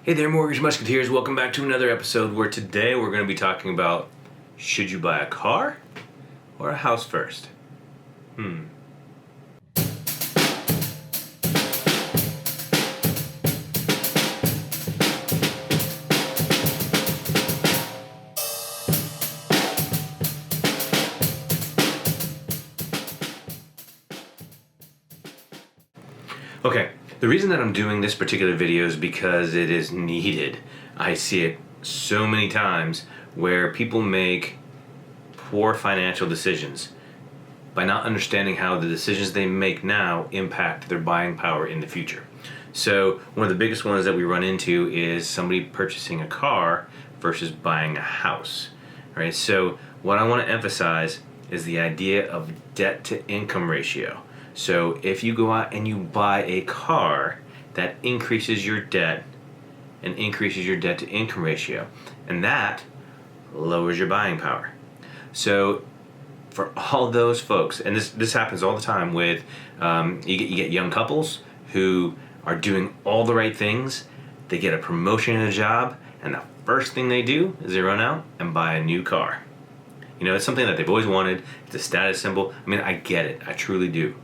Hey there, Mortgage Musketeers. Welcome back to another episode where today we're going to be talking about should you buy a car or a house first? Okay, the reason that I'm doing this particular video is because it is needed. I see it so many times where people make poor financial decisions by not understanding how the decisions they make now impact their buying power in the future. So one of the biggest ones that we run into is somebody purchasing a car versus buying a house. All right, so what I want to emphasize is the idea of debt to income ratio. So if you go out and you buy a car, that increases your debt and increases your debt to income ratio, and that lowers your buying power. So for all those folks, and this happens all the time with you get young couples who are doing all the right things. They get a promotion in a job, and the first thing they do is they run out and buy a new car. You know, it's something that they've always wanted. It's a status symbol. I mean, I get it. I truly do.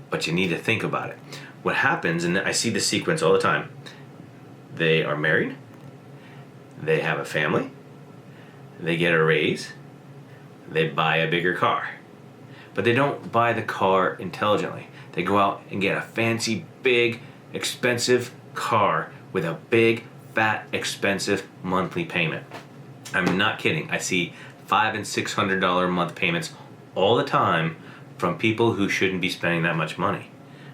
But you need to think about it. What happens, and I see the sequence all the time, they are married, they have a family, they get a raise, they buy a bigger car. But they don't buy the car intelligently. They go out and get a fancy, big, expensive car with a big, fat, expensive monthly payment. I'm not kidding. I see $500 and $600 a month payments all the time from people who shouldn't be spending that much money.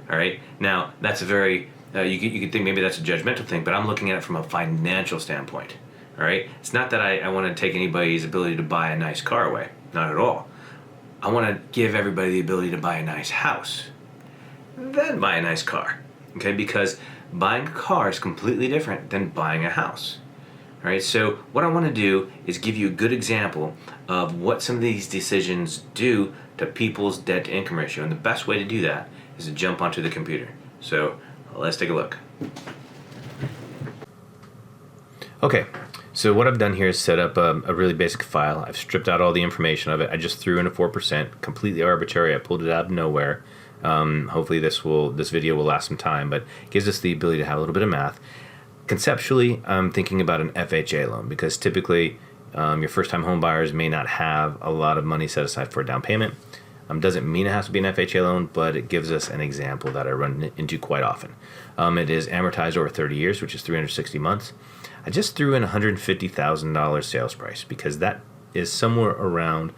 All right. Now that's a very you could think maybe that's a judgmental thing, but I'm looking at it from a financial standpoint. All right. It's not that I want to take anybody's ability to buy a nice car away. Not at all. I want to give everybody the ability to buy a nice house, then buy a nice car. Okay, because buying a car is completely different than buying a house. All right. So what I want to do is give you a good example of what some of these decisions do to people's debt to income ratio, and the best way to do that is to jump onto the computer. So let's take a look. Okay, so what I've done here is set up a really basic file. I've stripped out all the information of it. I just threw in a 4%, completely arbitrary. I pulled it out of nowhere. Hopefully this video will last some time, but it gives us the ability to have a little bit of math. Conceptually, I'm thinking about an FHA loan because typically your first-time home buyers may not have a lot of money set aside for a down payment. Doesn't mean it has to be an FHA loan, but it gives us an example that I run into quite often. It is amortized over 30 years, which is 360 months. I just threw in $150,000 sales price because that is somewhere around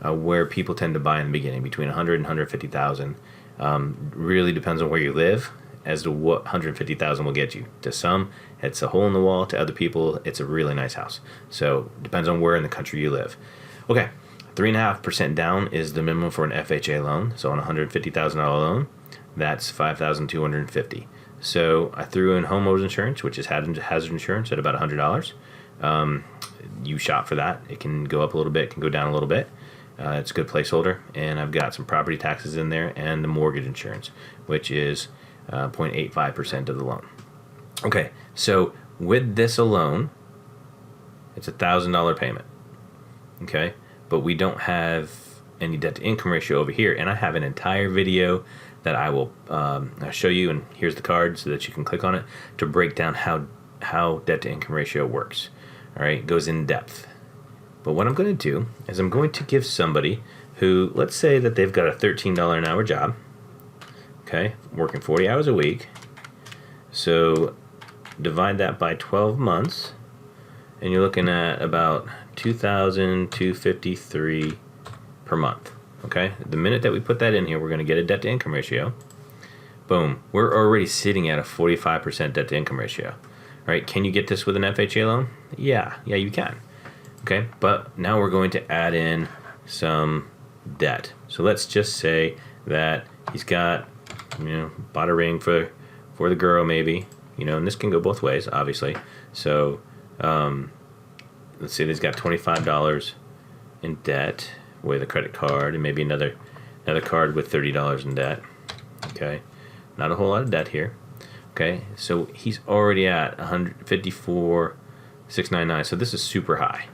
where people tend to buy in the beginning, between $100,000 and $150,000. Really depends on where you live as to what $150,000 will get you. To some, it's a hole in the wall. To other people, it's a really nice house. So it depends on where in the country you live. Okay, 3.5% down is the minimum for an FHA loan. So on a $150,000 loan, that's $5,250. So I threw in homeowners insurance, which is hazard insurance, at about $100. You shop for that. It can go up a little bit, it can go down a little bit. It's a good placeholder. And I've got some property taxes in there and the mortgage insurance, which is 0.85% of the loan. Okay, so with this alone, it's a $1,000 payment. Okay, but we don't have any debt to income ratio over here, and I have an entire video that I will show you, and here's the card so that you can click on it to break down how debt to income ratio works. All right, it goes in depth. But what I'm going to do is I'm going to give somebody who, let's say that they've got a $13 an hour job, okay, working 40 hours a week. So divide that by 12 months, and you're looking at about $2,253 per month. Okay, the minute that we put that in here, we're going to get a debt to income ratio. Boom, we're already sitting at a 45% debt to income ratio. All right, can you get this with an FHA loan? Yeah, you can. Okay, but now we're going to add in some debt. So let's just say that he's got, bought a ring for the girl maybe, and this can go both ways, obviously. So let's say he's got $25 in debt with a credit card, and maybe another card with $30 in debt. Okay, not a whole lot of debt here. Okay, so he's already at 154,699. So this is super high.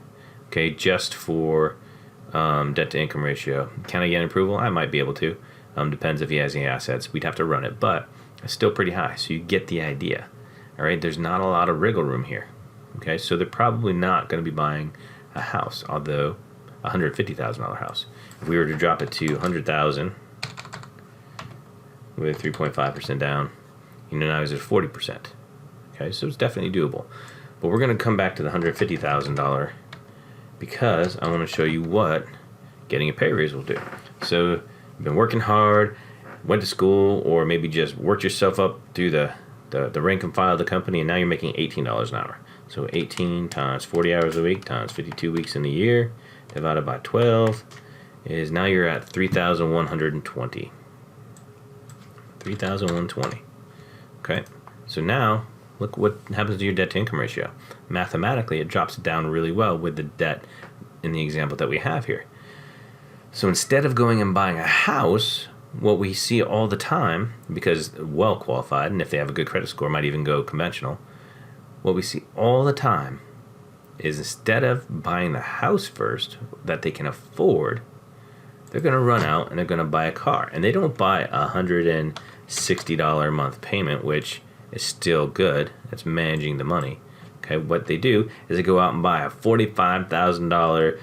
Okay, just for debt to income ratio. Can I get approval? I might be able to. Depends if he has any assets. We'd have to run it, but it's still pretty high. So you get the idea. All right, there's not a lot of wriggle room here. Okay, so they're probably not going to be buying a house, although a $150,000 house. If we were to drop it to 100,000 with 3.5% down, now he's at 40%. Okay, so it's definitely doable. But we're going to come back to the $150,000 because I want to show you what getting a pay raise will do. So you've been working hard, went to school, or maybe just worked yourself up through the rank and file of the company, and now you're making $18 an hour. So 18 times 40 hours a week times 52 weeks in the year divided by 12 is now you're at 3,120. 3,120. Okay, so now look what happens to your debt to income ratio. Mathematically, it drops down really well with the debt in the example that we have here. So instead of going and buying a house, what we see all the time, because well qualified, and if they have a good credit score, might even go conventional, what we see all the time is instead of buying the house first that they can afford, they're going to run out and they're going to buy a car. And they don't buy a $160 a month payment, which is still good. It's managing the money. Okay, what they do is they go out and buy a $45,000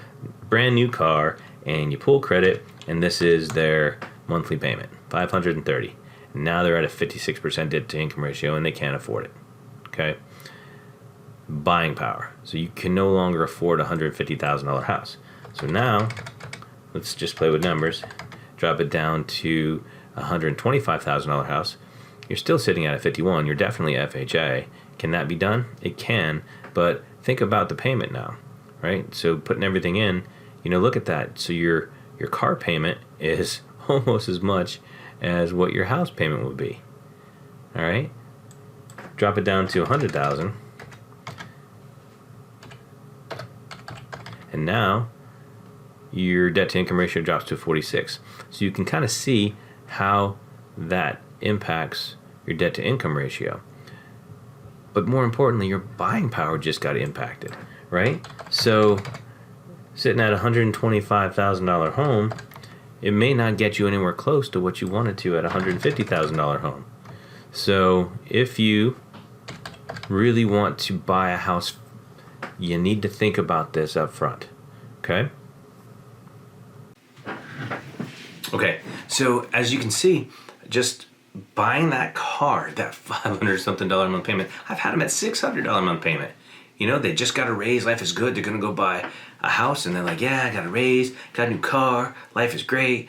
brand new car, and you pull credit, and this is their monthly payment, $530. Now they're at a 56% debt to income ratio, and they can't afford it. Okay, buying power. So you can no longer afford a $150,000 house. So now, let's just play with numbers. Drop it down to a $125,000 house. You're still sitting at a 51. You're definitely FHA. Can that be done? It can, but think about the payment now, right? So putting everything in, look at that. So your car payment is almost as much as what your house payment would be. All right? Drop it down to 100,000. And now your debt to income ratio drops to 46. So you can kind of see how that impacts your debt to income ratio. But more importantly, your buying power just got impacted, right? So sitting at a $125,000 home, it may not get you anywhere close to what you wanted to at a $150,000 home. So if you really want to buy a house, you need to think about this up front, okay? Okay, so as you can see, just buying that car, that $500 something a month payment, I've had them at $600 a month payment. They just got a raise, life is good, they're gonna go buy a house, and they're like, yeah, I got a raise, got a new car, life is great,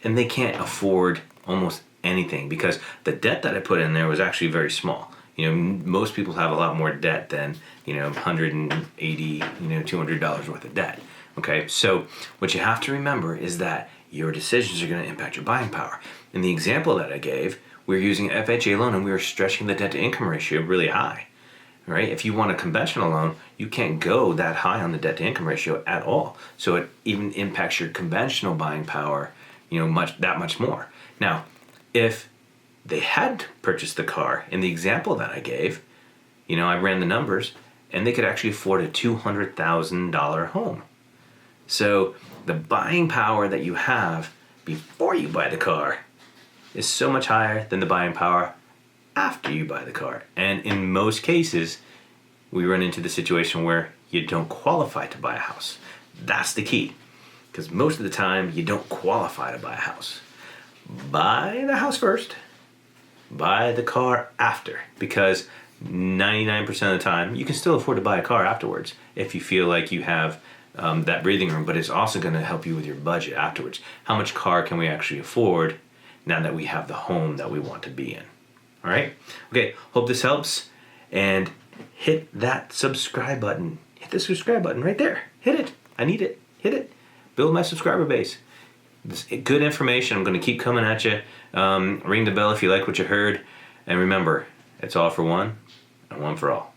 and they can't afford almost anything because the debt that I put in there was actually very small. Most people have a lot more debt than, $180, $200 worth of debt. Okay, so what you have to remember is that your decisions are going to impact your buying power. In the example that I gave, we were using an FHA loan and we were stretching the debt to income ratio really high. Right? If you want a conventional loan, you can't go that high on the debt to income ratio at all. So it even impacts your conventional buying power, much more. Now, if they had purchased the car in the example that I gave, I ran the numbers, and they could actually afford a $200,000 home. So the buying power that you have before you buy the car is so much higher than the buying power after you buy the car. And in most cases, we run into the situation where you don't qualify to buy a house. That's the key, because most of the time you don't qualify to buy a house. Buy the house first, buy the car after, because 99% of the time you can still afford to buy a car afterwards if you feel like you have that breathing room, but it's also going to help you with your budget afterwards. How much car can we actually afford now that we have the home that we want to be in? All right? Okay, hope this helps, and hit that subscribe button. Hit the subscribe button right there. Hit it. I need it. Hit it. Build my subscriber base. This good information. I'm going to keep coming at you. Ring the bell if you like what you heard, and remember, it's all for one and one for all.